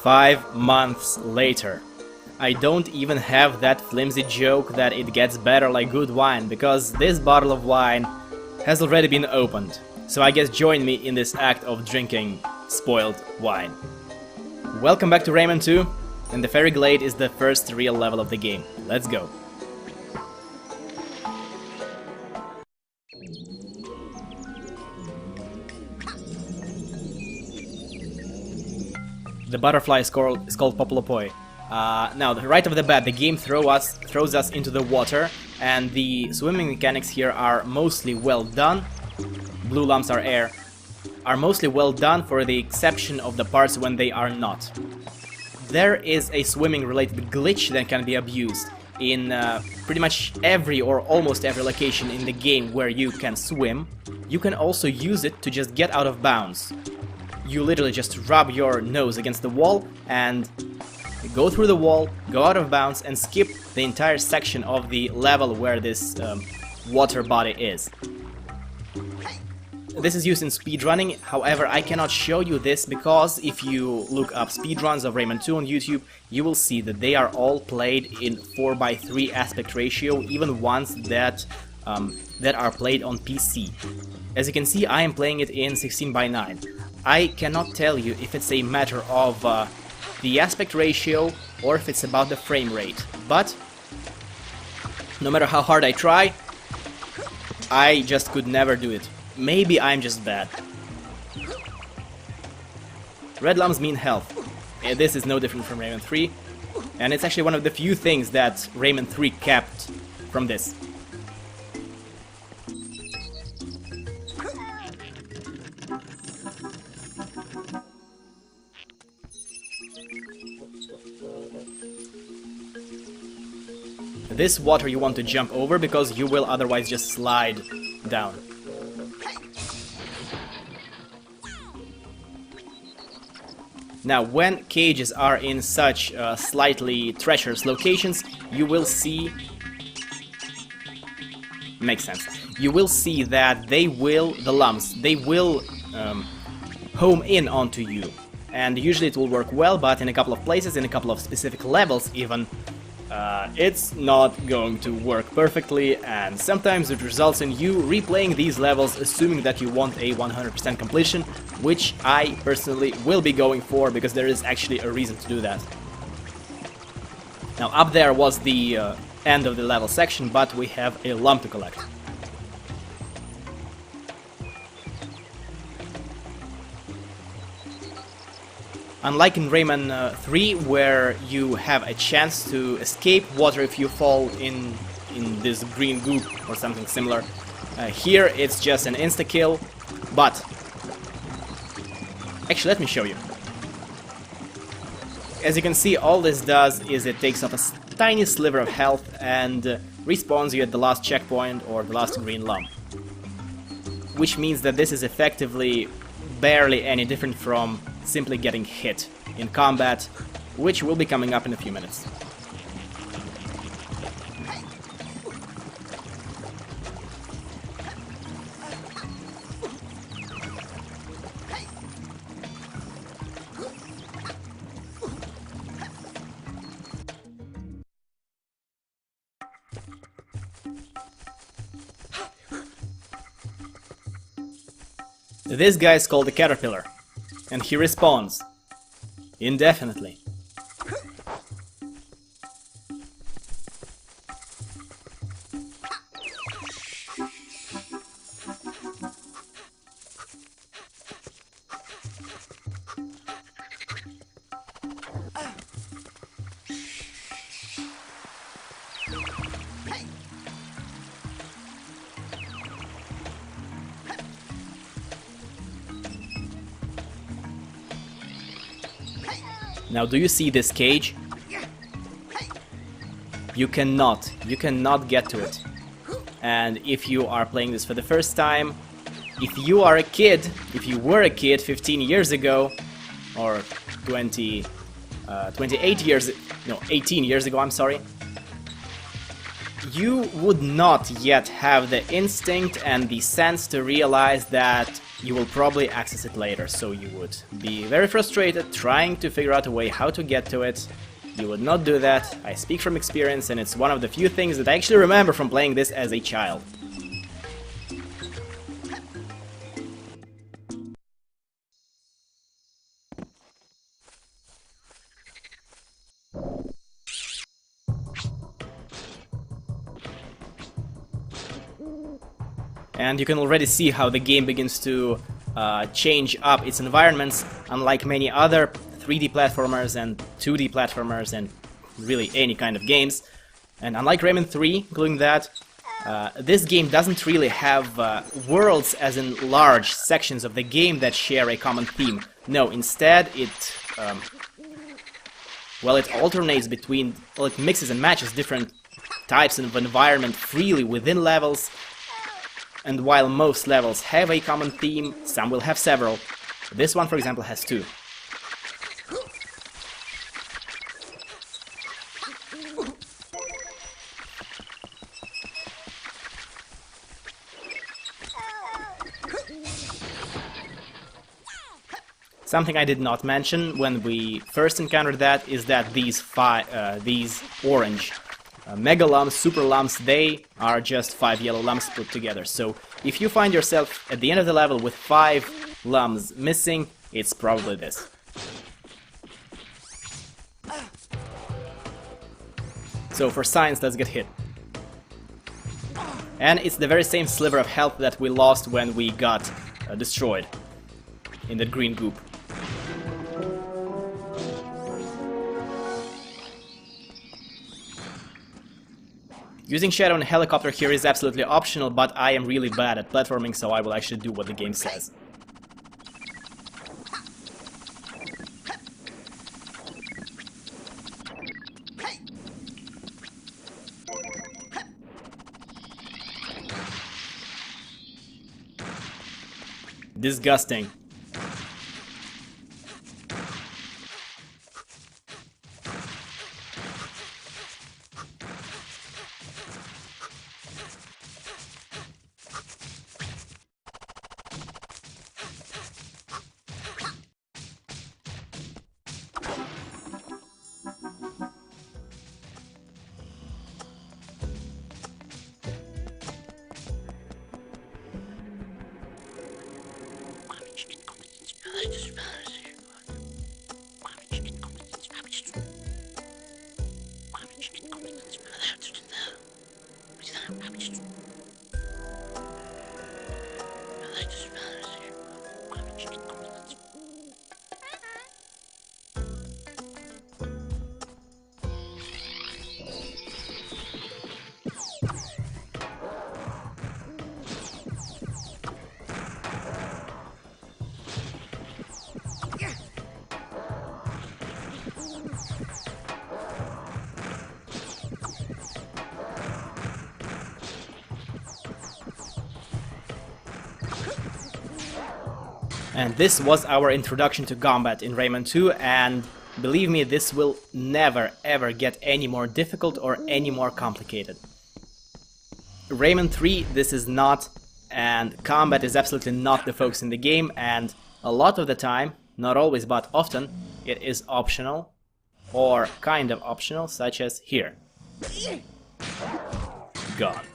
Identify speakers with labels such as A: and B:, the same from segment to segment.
A: 5 months later. I don't even have that flimsy joke that it gets better like good wine, because this bottle of wine has already been opened. So I guess join me in this act of drinking spoiled wine. Welcome back to Rayman 2, and the Fairy Glade is the first real level of the game. Let's go. The butterfly is called Popolopoi. Now, right off the bat, the game throws us into the water, and the swimming mechanics here are mostly well done. Blue lumps are air. Are mostly well done, for the exception of the parts when they are not. There is a swimming-related glitch that can be abused in pretty much every or almost every location in the game where you can swim. You can also use it to just get out of bounds. You literally just rub your nose against the wall and go through the wall, go out of bounds, and skip the entire section of the level where this water body is. This is used in speedrunning, however I cannot show you this because if you look up speedruns of Rayman 2 on YouTube, you will see that they are all played in 4:3 aspect ratio, even ones that are played on PC. As you can see, I am playing it in 16:9. I cannot tell you if it's a matter of the aspect ratio or if it's about the frame rate, but no matter how hard I try, I just could never do it. Maybe I'm just bad. Red lumps mean health. This is no different from Rayman 3, and it's actually one of the few things that Rayman 3 kept from this. This water you want to jump over because you will otherwise just slide down. Now, when cages are in such slightly treacherous locations, you will see... Makes sense. You will see that the lumps will home in onto you. And usually it will work well, but in a couple of places, in a couple of specific levels even, it's not going to work perfectly, and sometimes it results in you replaying these levels assuming that you want a 100% completion, which I personally will be going for because there is actually a reason to do that. Now, up there was the end of the level section, but we have a lump to collect. Unlike in Rayman 3, where you have a chance to escape water if you fall in this green goop or something similar, here it's just an insta-kill, but... Actually, let me show you. As you can see, all this does is it takes off a tiny sliver of health and respawns you at the last checkpoint or the last green lump. Which means that this is effectively barely any different from simply getting hit in combat, which will be coming up in a few minutes. This guy is called the Caterpillar, and he respawns indefinitely. Now, do you see this cage? You cannot get to it. And if you are playing this for the first time, if you were a kid 15 years ago, or 28 years, no, 18 years ago, I'm sorry, you would not yet have the instinct and the sense to realize that you will probably access it later, so you would be very frustrated trying to figure out a way how to get to it. You would not do that. I speak from experience, and it's one of the few things that I actually remember from playing this as a child. And you can already see how the game begins to change up its environments, unlike many other 3D platformers and 2D platformers and really any kind of games. And unlike Rayman 3, including that, this game doesn't really have worlds as in large sections of the game that share a common theme. No, instead well, it alternates between, well, it mixes and matches different types of environment freely within levels. And while most levels have a common theme, some will have several. This one, for example, has two. Something I did not mention when we first encountered that is that these orange mega lumps, super lumps, they are just 5 yellow lumps put together. So if you find yourself at the end of the level with 5 lumps missing, it's probably this. So for science, let's get hit. And it's the very same sliver of health that we lost when we got destroyed in that green goop. Using Shadow and Helicopter here is absolutely optional, but I am really bad at platforming, so I will actually do what the game says. Disgusting. And this was our introduction to combat in Rayman 2, and believe me, this will never ever get any more difficult or any more complicated. Rayman 3, this is not, and combat is absolutely not the focus in the game, and a lot of the time, not always but often, it is optional, or kind of optional, such as here. Gone.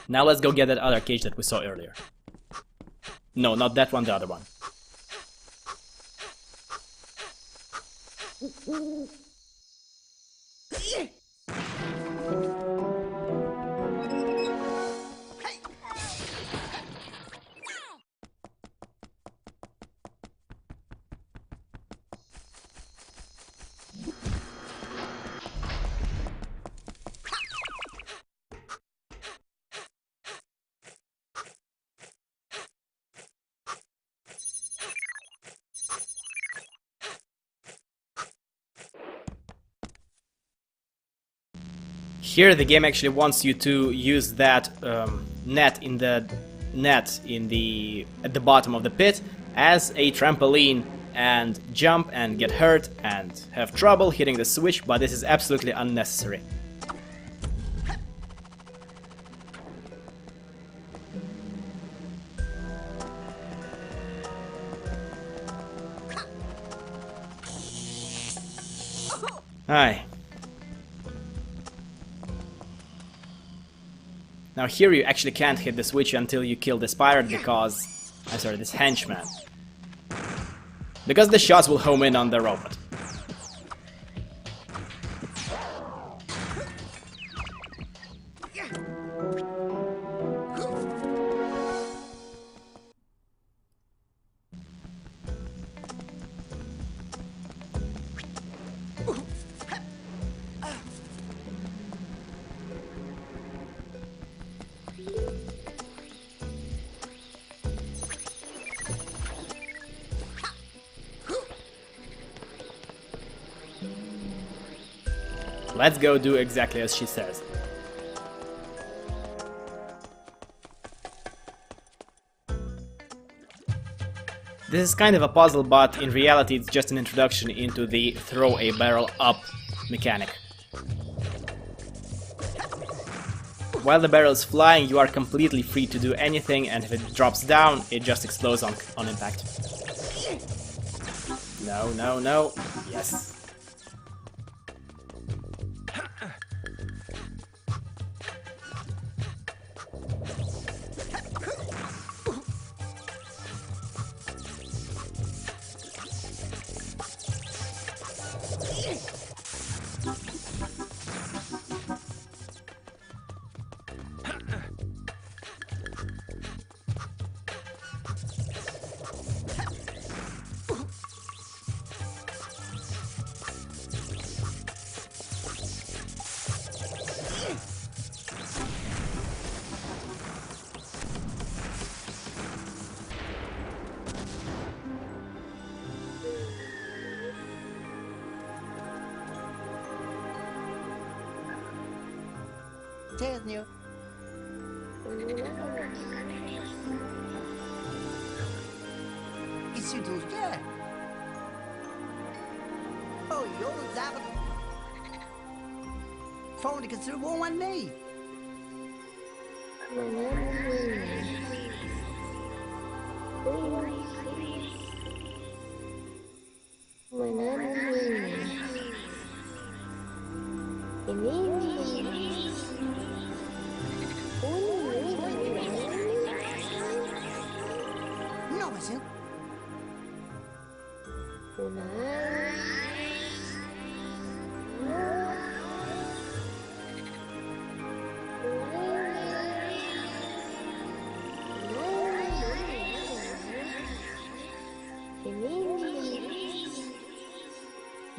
A: Now let's go get that other cage that we saw earlier. No, not that one, the other one. Here the game actually wants you to use that net at the bottom of the pit as a trampoline and jump and get hurt and have trouble hitting the switch, but this is absolutely unnecessary. Aye. Now here you actually can't hit the switch until you kill this pirate because... I'm sorry, this henchman. Because the shots will home in on the robot. Let's go do exactly as she says. This is kind of a puzzle, but in reality it's just an introduction into the throw a barrel up mechanic. While the barrel is flying, you are completely free to do anything, and if it drops down, it just explodes on impact. No, no, no. Yes.
B: Cheers, New. Is u doet ja? Oh, joh, zaten. Phone ik het zo gewoon nee. No, is it?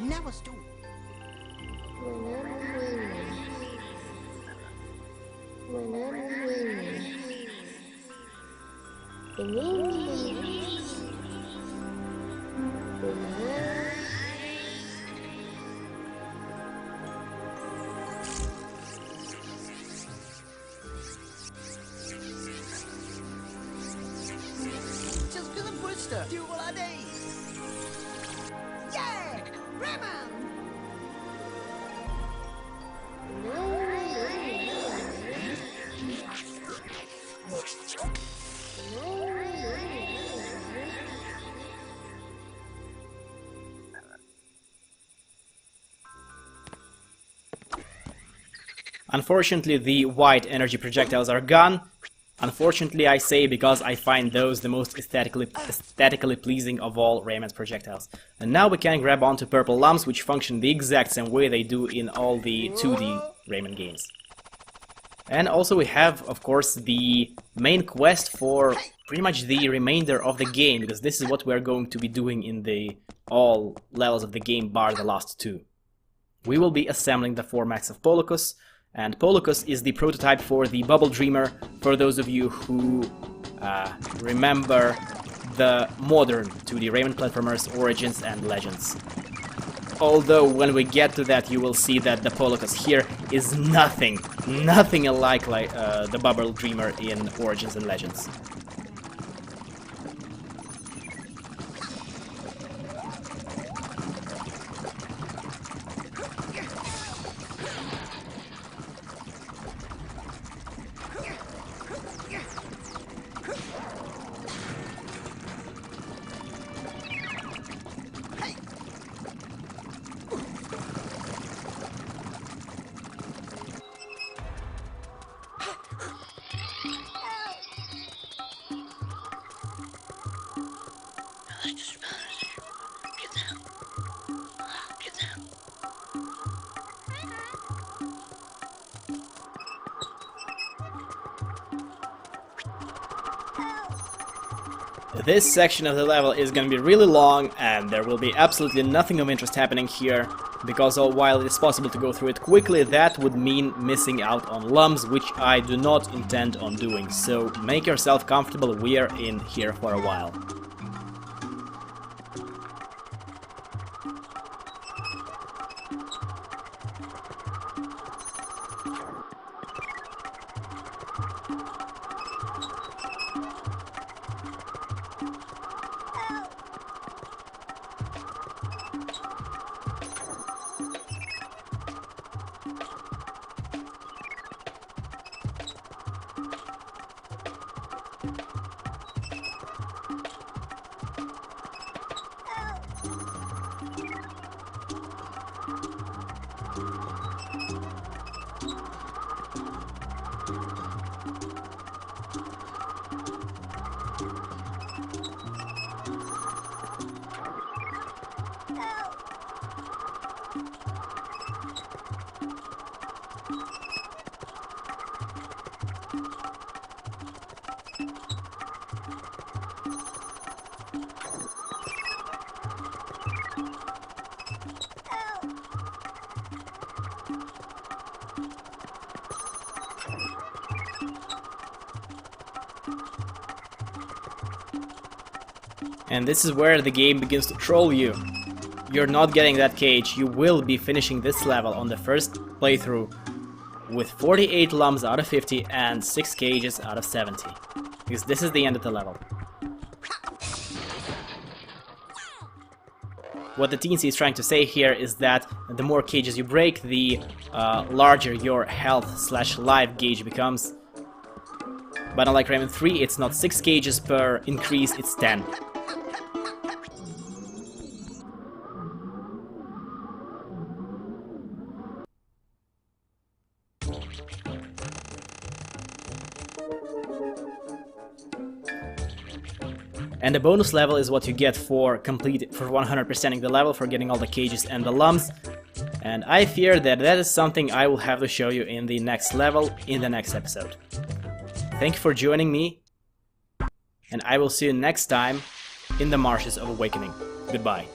B: Never stu. Just good and Brewster. Do what I need. Yeah! Rayman!
A: Unfortunately, the white energy projectiles are gone. Unfortunately, I say, because I find those the most aesthetically pleasing of all Rayman's projectiles. And now we can grab onto purple lumps, which function the exact same way they do in all the 2D Rayman games. And also we have, of course, the main quest for pretty much the remainder of the game, because this is what we're going to be doing in the all levels of the game bar the last two. We will be assembling the 4 mechs of Polocus, and Polocus is the prototype for the Bubble Dreamer, for those of you who remember the modern 2D Rayman platformers Origins and Legends. Although when we get to that you will see that the Polocus here is nothing alike like the Bubble Dreamer in Origins and Legends. This section of the level is going to be really long, and there will be absolutely nothing of interest happening here, because while it is possible to go through it quickly, that would mean missing out on lumps, which I do not intend on doing. So make yourself comfortable, we are in here for a while. And this is where the game begins to troll you. You're not getting that cage, you will be finishing this level on the first playthrough with 48 lumps out of 50 and 6 cages out of 70. Because this is the end of the level. What the Teensy is trying to say here is that the more cages you break, the larger your health/life gauge becomes. But unlike Rayman 3, it's not 6 cages per increase, it's 10. And the bonus level is what you get for 100%ing the level, for getting all the cages and the lumps. And I fear that that is something I will have to show you in the next level, in the next episode. Thank you for joining me, and I will see you next time in the Marshes of Awakening. Goodbye.